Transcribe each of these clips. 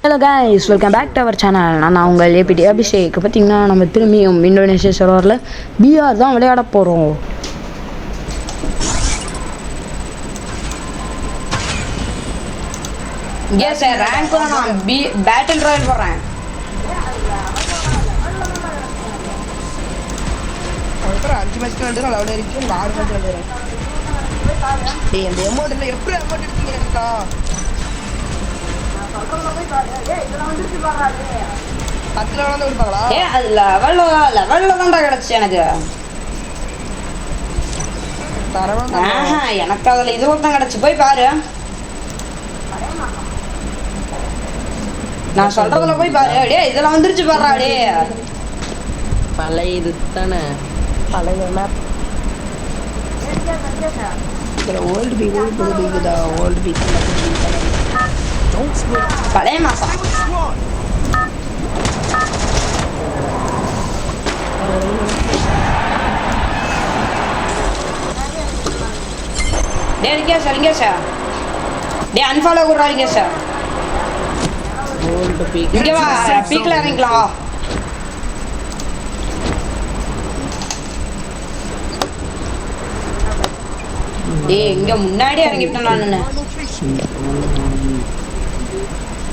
Hello guys, welcome back to our channel. நான் உங்கள் APD Abhishek. பார்த்தீங்கன்னா நம்ம திரும்பியும் இந்தோனேஷியா சர்வரில் பிஆர் தான் விளையாட போகிறோம். இங்கே சார் ரேங்க் நான் பேட்டில் ராயல் போடுறேன். அஞ்சு மேட்ச் விளையாடுறோம், லெவல் வரைக்கும் 6 மேட்ச் விளையாடுறேன். இந்த அமௌண்ட்ல எப்படி அமௌண்ட் எடுத்தீங்க? பத்துல வந்து கொடுப்பாங்களா? அது லெவல்ல தான்டா கிடச்சி எனக்கு. எனக்கு அதில் இது ஒருத்தன் கிடச்சி, போய் பாரு. நான் சொல்றதுல போய் பாரு. டே இதெல்லாம் வந்துருச்சு பாருடா. டே பழைய இது தானே, பழைய மேப். ஓல்டு பி புது பீக்குதா? ஓல்டு பீக் பழைய மாசம். டே இங்கே சார் டே அன்ஃபாலோ கொடுறாங்க சார். ஓல்டு பீக் இங்கே வா, பீக்கில் இறங்கிக்கலாம் வா. டேய் இங்கே முன்னாடி இறங்கிட்டேன் நான்.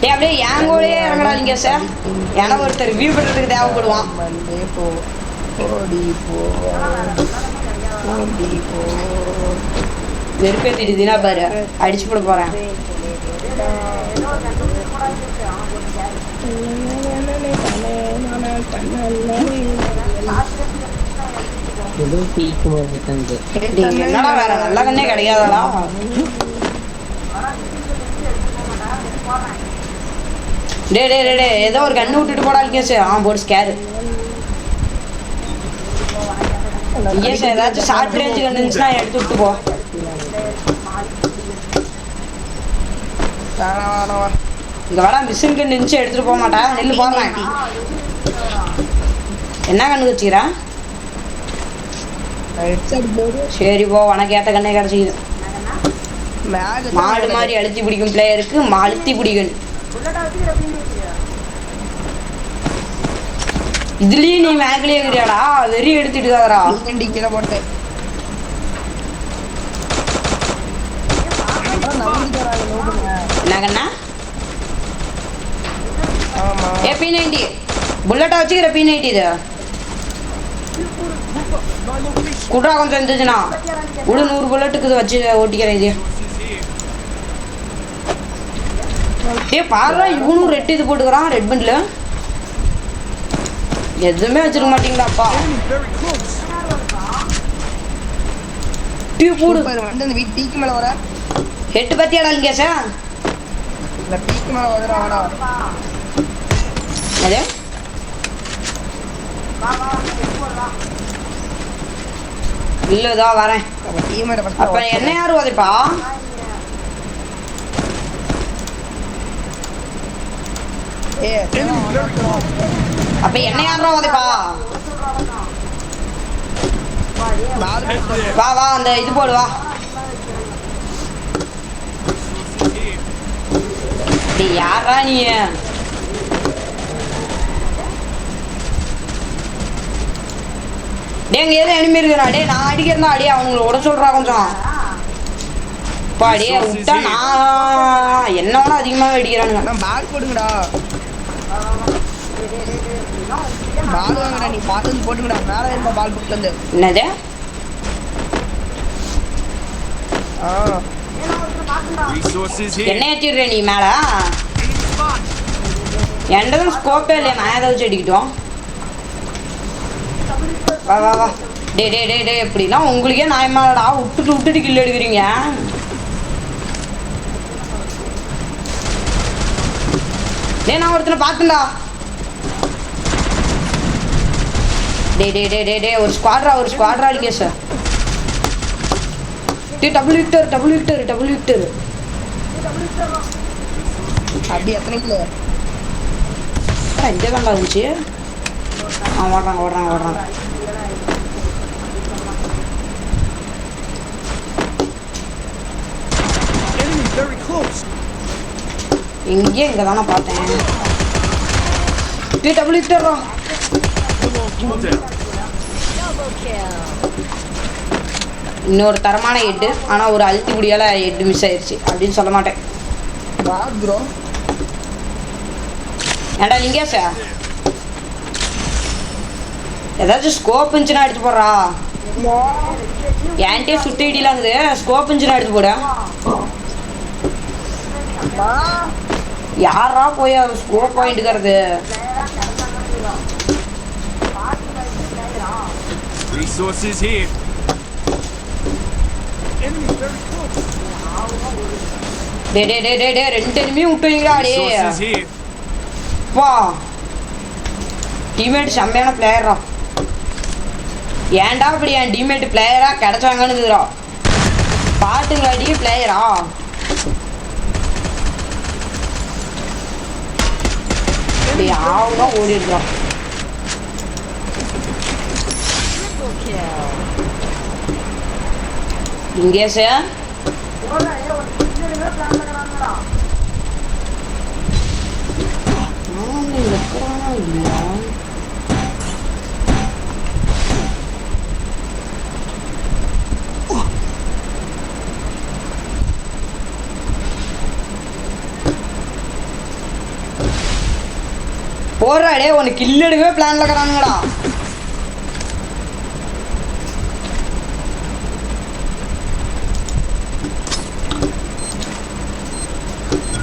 டே அப்படியே என் கூடயே இறங்கடா நீங்க சார். எனக்கு ஒருத்தர் ரிவ்யூ பண்ணுறதுக்கு தேவைப்படுவான். வெறுப்பேற்றிட்டுதுன்னா பாரு, அடிச்சு போட போகிறேன். என்னடா வேற நல்ல கண்ணே கிடைக்காதடா. டே டே டே டே ஏதோ ஒரு கண்ணு விட்டுட்டு போடாதீங்க சார். போடு ஸ்கேரு. இங்கே சார் ஏதாச்சும் ஷார்ட் ரேஞ்சு கண்டு இருந்துச்சுன்னா எடுத்து விட்டு போ. இங்கே வர மிஷின் கண்டு இருந்துச்சு எடுத்துகிட்டு போக மாட்டேன். நெல்லு போடுறேன். என்ன கண்ணு வச்சுக்கிறேன்? சரி போ, உனக்கு ஏற்ற கண்ணே கிடச்சிக்குது. மாடு மாதிரி அழுத்தி பிடிக்கும் பிளேயருக்கு அழுத்தி பிடிக்கணும். இதுலயும் நீ மேக்லயே இருக்கிறியாடா? வெறி எடுத்துட்டு தாதரா. கீழே போட்டேன். என்னங்கண்ணா? ஏ P90 புல்லட்டா வச்சுக்கிற P90 இது குட்ரா கொஞ்சம் இருந்துச்சுண்ணா ஒரு 100 புல்லட்டுக்கு வச்சு ஓட்டிக்கிறேன். இது ஏ பாருடா, இவனும் ரெட் இது போட்டுக்கிறான். ரெட் பண்டில் எதுவுமே வச்சிருக்க மாட்டீங்களாப்பா. டியூ போடு. வந்து அந்த வீட்டுக்கு மேல வர ஹெட் பத்தியாடா இங்க சார். இந்த பீக்கு மேல வரடா. அதே இல்லதா வரேன். அப்ப என்ன யாரு உதைப்பா? அப்ப என்ன யாரா உதைப்பா? வா வா அந்த இது போடு வா. யாரா நீ? டேங்க ஏதோ எனிமி இருக்குறா. டே நான் அடிக்கிறதா அடியே அவங்களை உட சொல்றா கொஞ்சம். பாடியே விட்டா நான் என்ன வேணா அதிகமாக அடிக்கிறானுங்க. பால் போடுங்கடா, பால் வாங்கடா. நீ பார்த்து போட்டுங்கடா. மேல இருந்த பால் போட்டு வந்து என்னது? என்ன ஏற்றிடுற நீ மேல? என்கிட்ட ஸ்கோப்பே இல்லையா? நான் எதை வச்சு அடிக்கிட்டோம். வா வா வா. டே டே டே டே எப்படின்னா உங்களுக்கே நியாயமாடா. விட்டுட்டு கில் எடுக்கிறீங்க. டே நான் ஒருத்தனை பார்த்தேன்டா. டே டே டே டே டே ஒரு ஸ்குவாட்ரா அடிக்க சார். டே டபுள் விக்டர் அப்படி எத்தனை கிலோ? இங்கே தான்டா இருந்துச்சு. ஓடுறாங்க. எங்கேயே இங்கே தானே பார்த்தேன். டபுள் ஹிட்டரா. இன்னொரு தரமான ஹெட்டு. ஆனால் ஒரு அழுத்தி முடியால ஹெட்டு மிஸ் ஆயிடுச்சு அப்படின்னு சொல்ல மாட்டேன். ப்ரோ ஏன்டா லிங்கேஷா ஏதாச்சும் ஸ்கோப் இருந்துச்சுன்னா எடுத்து போடுறா. என்கிட்டயே சுட்டு இடிலாங்குது. ஸ்கோப் இருந்துச்சுன்னா எடுத்து போட. யாரா போய் ஸ்கோப் வாங்கிட்டுக்கிறது? Resources here. டே டே டே டே டே 2 எனிமியும் விட்டுவீங்களா? டே Resources here. வா டீம்மேட் செம்மையான பிளேயரா. ஏன்டா இப்படி என் டீம்மேட் பிளேயரா கிடைச்சாங்கன்னு பாட்டுங்களாடி பிளேயரா. இப்படி ஆகுனா ஓடிடுறான். இங்கேச இல்லையா போறாடே உனக்கு கில்லெடுக்கவே பிளான்ல இருக்கிறானுங்கடா.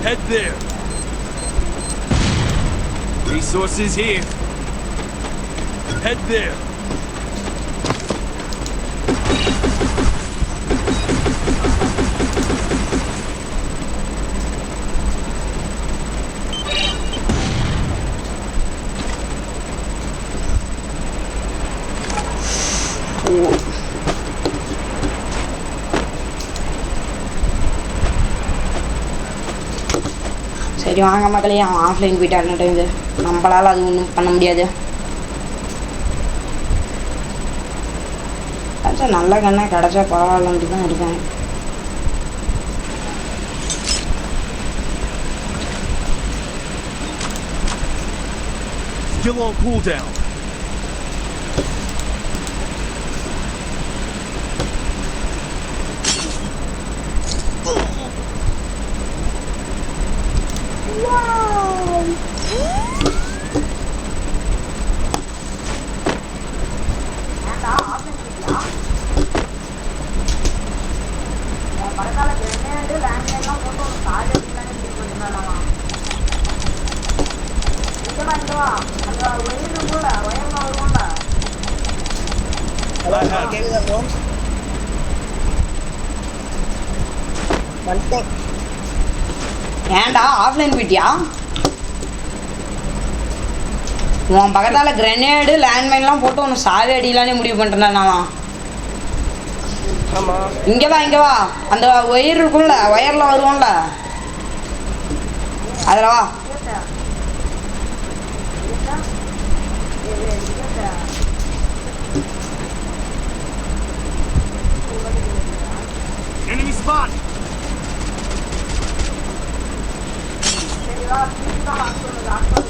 Head there. Resources here. Head there. சரி வாங்க மக்களே, அவன் ஆஃப்லைன் போயிட்டாருன்னு டைம் நம்மளால் அது ஒன்றும் பண்ண முடியாது. அச்சா நல்ல கண்ணா கிடச்சா பரவாயில்லன்ட்டு தான் இருக்கேன். Still on cooldown. கேக்குதா ப்ரோ? வந்துட்டேன். ஏன்டா ஆஃப்லைன் போயிட்டியா? உன் பக்கத்தால் கிரெனேடு லேண்ட்மைன்லாம் போட்டு ஒன்று சாவி அடிக்கலானே முடிவு பண்ணுறேன் நான். ஆமா இங்கே வா அந்த ஒயர் இருக்கும்ல, ஒயரில் வருவோம்ல, அதில் வா. Enemy spot.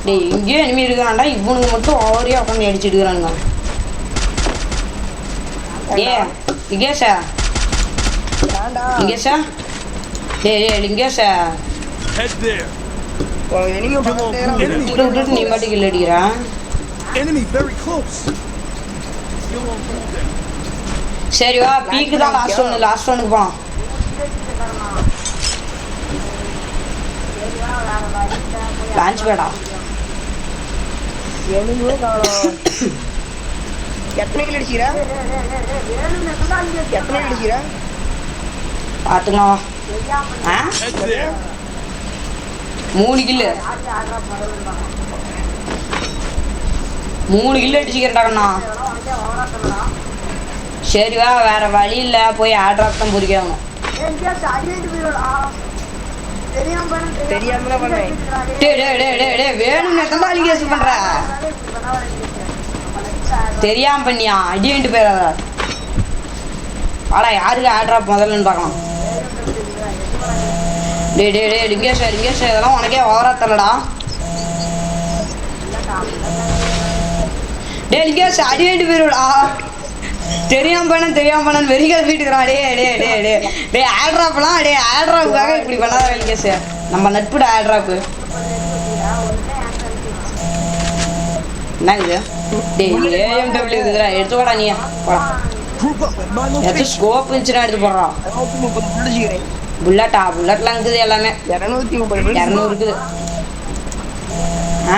டேய் இங்கேயும் எனிமி இருக்கான்டா. இவனுக்கு மட்டும் ஓவரியா உட்காந்து அடிச்சுட்டு இருக்கிறானுங்க. ஏ லிங்கேஷா ஏன்டா லிங்கேஷா டேய் லிங்கேஷா Head there. எனிமி விட்டுட்டு நீ மட்டும் கில் அடிக்கிறா. Enemy very close. Still on cooldown. சரி வா பீக்கு தான் லாஸ்ட் ஒன்னுக்கு போகலாம். லான்ச் பேடா எனிமியே காணோம். எத்தனை கில் அடிச்சிக்கிறா? எத்தனை கில் அடிச்சிக்கிறா? பார்த்துக்கலாம் வா. Head there. 3 கில்லு 3 கில்லு அடிச்சுக்கிறேன்டாங்கண்ணா. சரி வா வேற வழி இல்லை, போய் ஆட்ராப் தான் பொறிக்கணும். தெரியாம பண்ணேன். டே வேணும்னு எத்தனை அலிகேஷன் பண்ற? தெரியாம பண்ணியா? அடி வேண்டு போயிடாத. வாடா யாருக்கு ஆட்ராப் முதல்லன்னு பார்க்கலாம். டேய் லிங்கேஷ் இதெல்லாம் உனக்கே ஓவரா தரலடா. டேய் லிங்கேஷ் அடி வேண்டி போயிருடா. தெரியாம பண்ண வெறிகள் வீட்டுக்குறான். டேய் ஆல்ட்ராப்லாம் ஆல்ட்ராப்புக்காக இப்படி பண்ணாத லிங்கேஷ். நம்ம நட்புட ஆல்ட்ராப்பு. என்ன இது? டேய் ஏஎம்டபிள்யூ இதுடா எடுத்து போடா நீ. போடா. Group up at my எது location. ஸ்கோப் இருந்துச்சுன்னா எடுத்து போடுறான். 230 புடிச்சிக்கிறேன். புல்லட்லாம் இருக்குது எல்லாமே. 230 200 இருக்குது. ஆ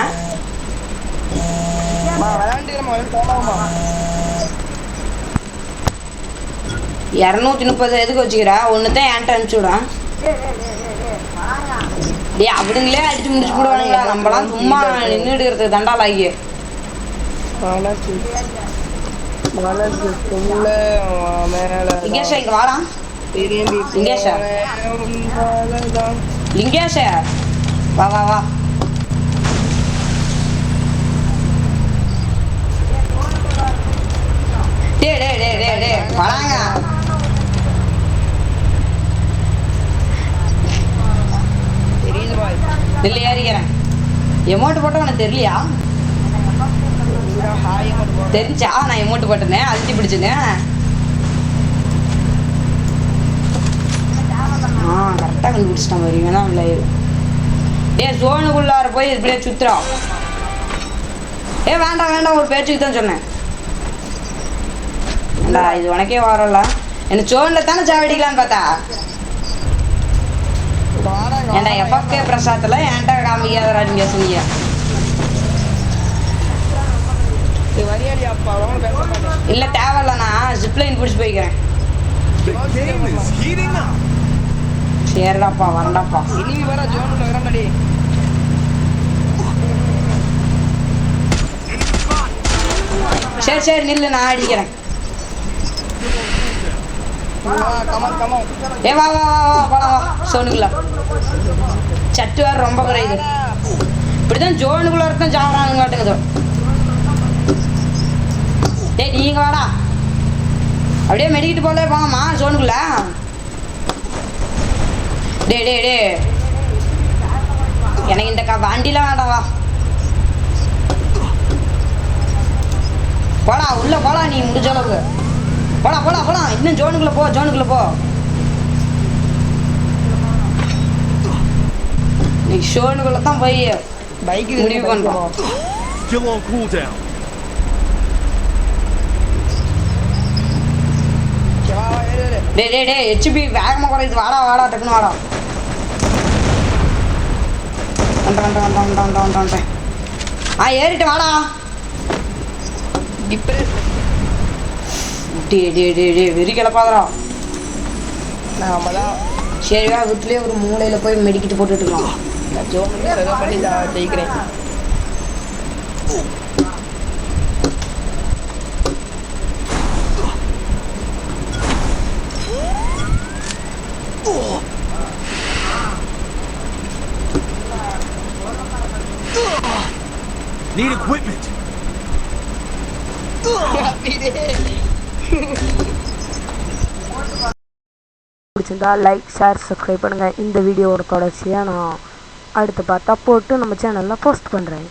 விளையாண்டு நம்ம போலாமா? 230 எதுக்கு வச்சுக்கிறா? ஒன்றுதான் என்கிட்ட அனுப்பிச்சி விடான். டேய் அவனுங்களே அடிச்சு முடிச்சு போடுவானுங்களா? நம்மளாம் சும்மா நின்றுட்டு இருக்கிறதுக்கு தண்டாலாகி. லிங்கேஷா இங்க வாடா. லிங்கேஷா வா. டேய் வராங்க. இல்லை ஏறிக்கிறேன். எமௌண்ட் போட்ட உனக்கு தெரியலையா? தெரிஞ்சா நான் எமௌண்ட் போட்டேன் அழுத்தி பிடிச்சினேன். கரெக்டாக கண்டுபிடிச்சிட்டேன் வரீங்க தான் இல்லை. ஜோனுக்குள்ளார போய் இப்படியே சுத்துறோம். வேண்டாம் ஒரு பேச்சுக்கு தான் சொன்னேன். இது உனக்கே வரல. என்ன ஜோன்ல தானே சாவடிக்கலான்னு பார்த்தா. ஏன்டா எஃப்எஃப்கே பிரசாத்தில் ஏன்டா காமிக்காதரா நீங்க சொன்னீங்க. இல்ல தேவையில்ல, நான் ஜிப்லைன் பிடிச்சி போய்க்கிறேன். The game is heating up. சரிடாப்பா வரண்டாப்பா. இனிமே வர ஜோன்ல வரண்டடி. சரி நில்லு நான் அடிக்கிறேன். வா சோனுக்குள்ள. சட்டு வேற ரொம்ப குறையுது. இப்படிதான் ஜோனுக்குள்ள ஒருத்தன் சாவறானுங்க காட்டுங்க. டேய் நீங்க வாடா. அப்படியே மெடிக்கிட்டு போல போங்கம்மா ஜோனுக்குள்ள. டேய் எனக்கு இந்த வண்டிலாம் வேண்டாம். வா போடா உள்ள போடா. நீ முடிஞ்ச அளவுக்கு போடா. இன்னும் ஜோனுக்குள்ள போ. நீ ஷோனுக்குள்ள தான் போய் பைக் முடிவு பண்றோம். Still on cooldown. டேய் ஹெச்பி வேகமாக குறையுது. வாடா டக்குன்னு வாடா. வந்துட்டேன். ஏறிட்டு வாடா. டேய் வெறி கிளப்பாதரா. சரி வா வீட்டுலேயே ஒரு மூலையில் போய் மெடிக்கிட்டு போட்டுட்டுக்கலாம். ஜெயிக்கிறேன். Need equipment. பிடிச்சிருந்தா லைக் ஷேர் சப்ஸ்கிரைப் பண்ணுங்கள். இந்த வீடியோவோட தொடர்ச்சியாக நான் அடுத்த பார்த்தா போட்டு நம்ம சேனலில் போஸ்ட் பண்ணுறேன்.